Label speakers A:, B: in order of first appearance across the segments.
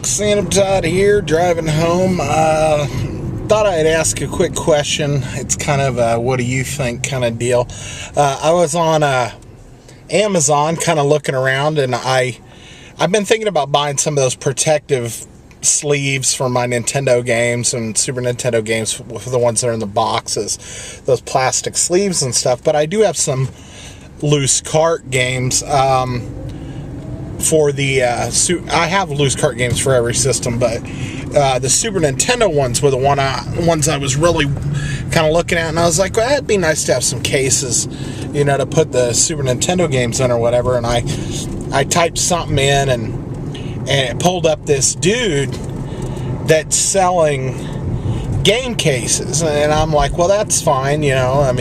A: Sandamtod here, driving home. Thought I'd ask a quick question. It's kind of a what do you think kind of deal. I was on Amazon kind of looking around, and I've been thinking about buying some of those protective sleeves for my Nintendo games and Super Nintendo games, for the ones that are in the boxes, those plastic sleeves and stuff. But I do have some loose cart games. For the I have loose cart games for every system, but the Super Nintendo ones were the ones I was really kind of looking at, and I was like, well, it'd be nice to have some cases, to put the Super Nintendo games in or whatever. And I typed something in, and it pulled up this dude that's selling game cases, and I'm like, well, that's fine, but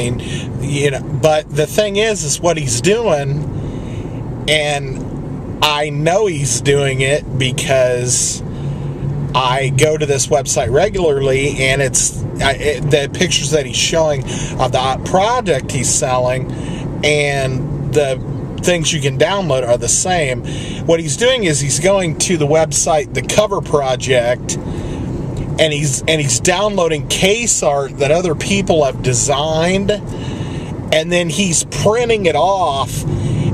A: the thing is what he's doing, and I know he's doing it because I go to this website regularly, and the pictures that he's showing of the product he's selling and the things you can download are the same. What he's doing is he's going to the website, the Cover Project, and he's downloading case art that other people have designed, and then he's printing it off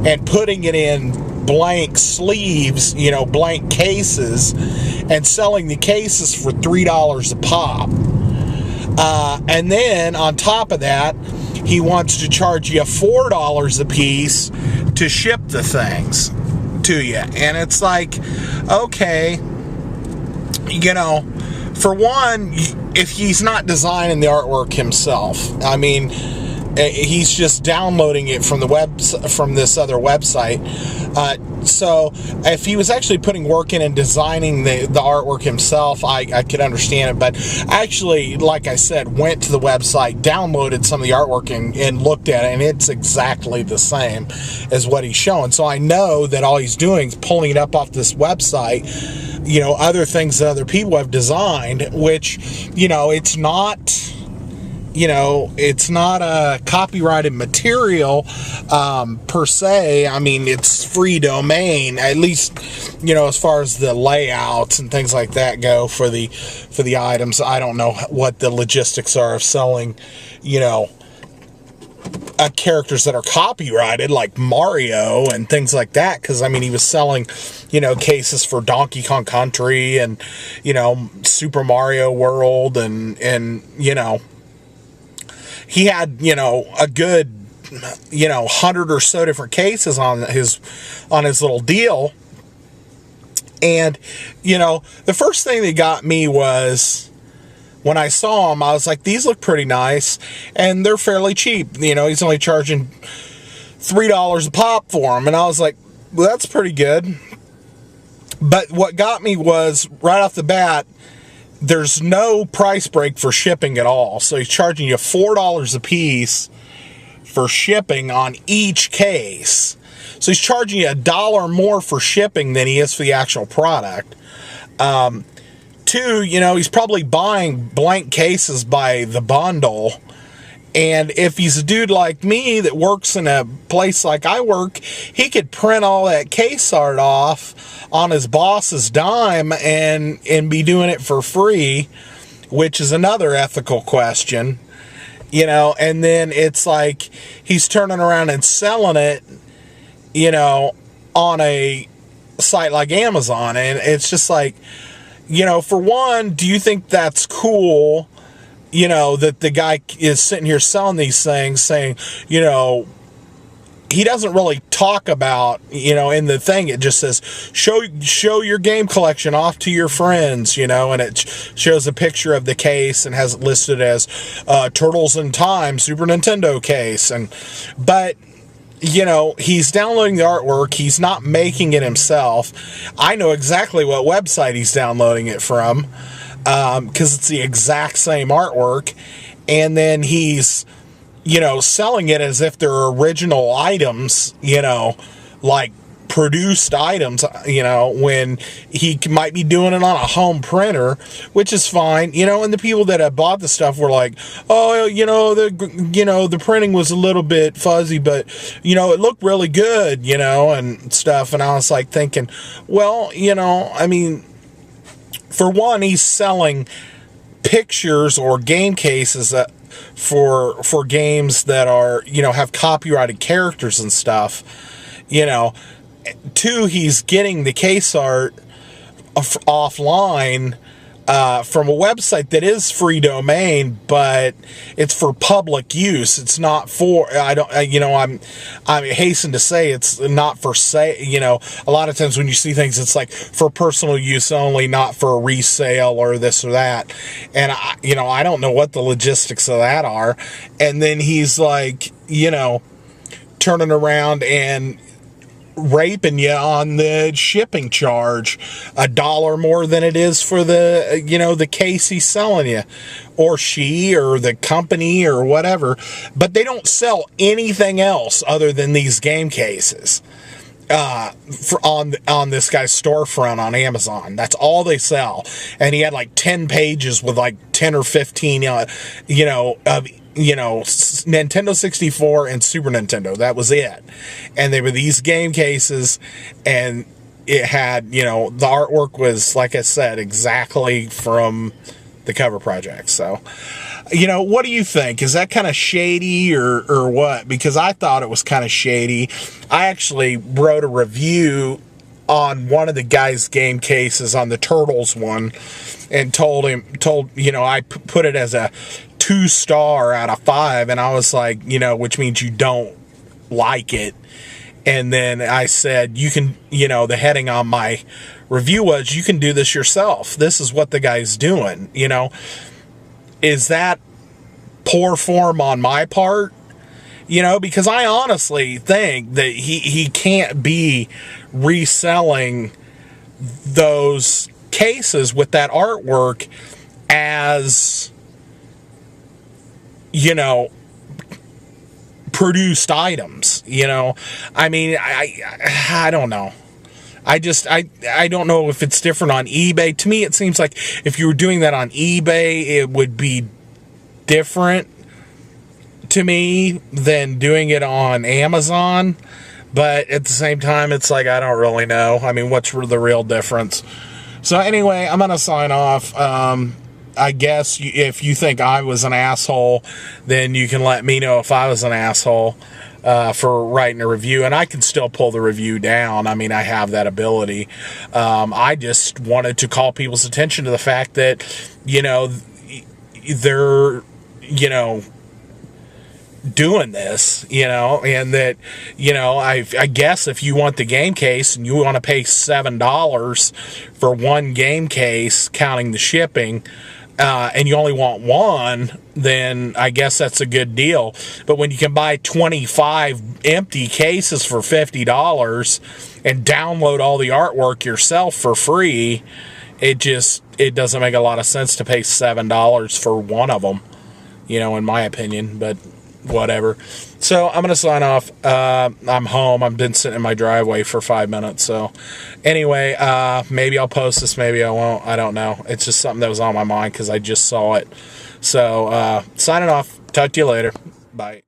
A: and putting it in blank sleeves, blank cases, and selling the cases for $3 a pop. And then on top of that, he wants to charge you $4 a piece to ship the things to you. And it's like, okay, for one, if he's not designing the artwork himself, he's just downloading it from this other website. So if he was actually putting work in and designing the artwork himself, I could understand it. But actually, like I said, went to the website, downloaded some of the artwork, and looked at it, and it's exactly the same as what he's showing. So I know that all he's doing is pulling it up off this website, other things that other people have designed, which, it's not... it's not a copyrighted material per se. It's free domain, at least, as far as the layouts and things like that go for the items. I don't know what the logistics are of selling, characters that are copyrighted, like Mario and things like that, because he was selling cases for Donkey Kong Country and Super Mario World, and he had, a good, 100 or so different cases on his little deal. And, the first thing that got me was when I saw them, I was like, these look pretty nice, and they're fairly cheap. He's only charging $3 a pop for them. And I was like, well, that's pretty good. But what got me was, right off the bat, there's no price break for shipping at all. So he's charging you $4 a piece for shipping on each case. So he's charging you $1 more for shipping than he is for the actual product. Two, he's probably buying blank cases by the bundle. And if he's a dude like me that works in a place like I work, he could print all that case art off on his boss's dime and be doing it for free, which is another ethical question, and then it's like he's turning around and selling it, on a site like Amazon. And it's just like, for one, do you think that's cool? That the guy is sitting here selling these things, saying, he doesn't really talk about, in the thing, it just says, show your game collection off to your friends, and it shows a picture of the case and has it listed as Turtles in Time Super Nintendo case. But he's downloading the artwork. He's not making it himself. I know exactly what website he's downloading it from, because it's the exact same artwork, and then he's, selling it as if they're original items, like produced items, when he might be doing it on a home printer, which is fine, and the people that have bought the stuff were like, oh, the printing was a little bit fuzzy, but, it looked really good, and stuff. And I was like thinking, well, for one, he's selling pictures or game cases that for games that are, you know, have copyrighted characters and stuff. You know, two, he's getting the case art offline from a website that is free domain, but it's for public use. It's not for, I'm hasten to say it's not for sale. You know, a lot of times when you see things, it's like for personal use only, not for resale or this or that. And I don't know what the logistics of that are. And then he's like, you know, turning around and raping you on the shipping charge, $1 more than it is for the, you know, the case he's selling you, or she, or the company, or whatever. But they don't sell anything else other than these game cases on this guy's storefront on Amazon. That's all they sell. And he had like 10 pages with like 10 or 15 Nintendo 64 and Super Nintendo. That was it. And they were these game cases, and it had, you know, the artwork was, like I said, exactly from the cover project. So, you know, what do you think? Is that kind of shady or what? Because I thought it was kind of shady. I actually wrote a review on one of the guy's game cases, on the Turtles one, and told I put it as a 2-star out of 5, and I was like, you know, which means you don't like it. And then I said, you can, you know, the heading on my review was, you can do this yourself. This is what the guy's doing, you know. Is that poor form on my part? You know, because I honestly think that he can't be reselling those cases with that artwork as, you know, produced items. You know, I mean, I don't know. I don't know if it's different on eBay. To me, it seems like if you were doing that on eBay, it would be different to me than doing it on Amazon. But at the same time, it's like, I don't really know. I mean, what's the real difference? So anyway, I'm going to sign off. I guess if you think I was an asshole, then you can let me know if I was an asshole for writing a review. And I can still pull the review down. I mean, I have that ability. I just wanted to call people's attention to the fact that, you know, they're, you know, doing this, you know, and that, you know, I guess if you want the game case and you want to pay $7 for one game case, counting the shipping, and you only want one, then I guess that's a good deal. But when you can buy 25 empty cases for $50 and download all the artwork yourself for free, it doesn't make a lot of sense to pay $7 for one of them, you know, in my opinion. But whatever. So I'm going to sign off. I'm home. I've been sitting in my driveway for 5 minutes. So anyway, maybe I'll post this. Maybe I won't. I don't know. It's just something that was on my mind because I just saw it. So signing off. Talk to you later. Bye.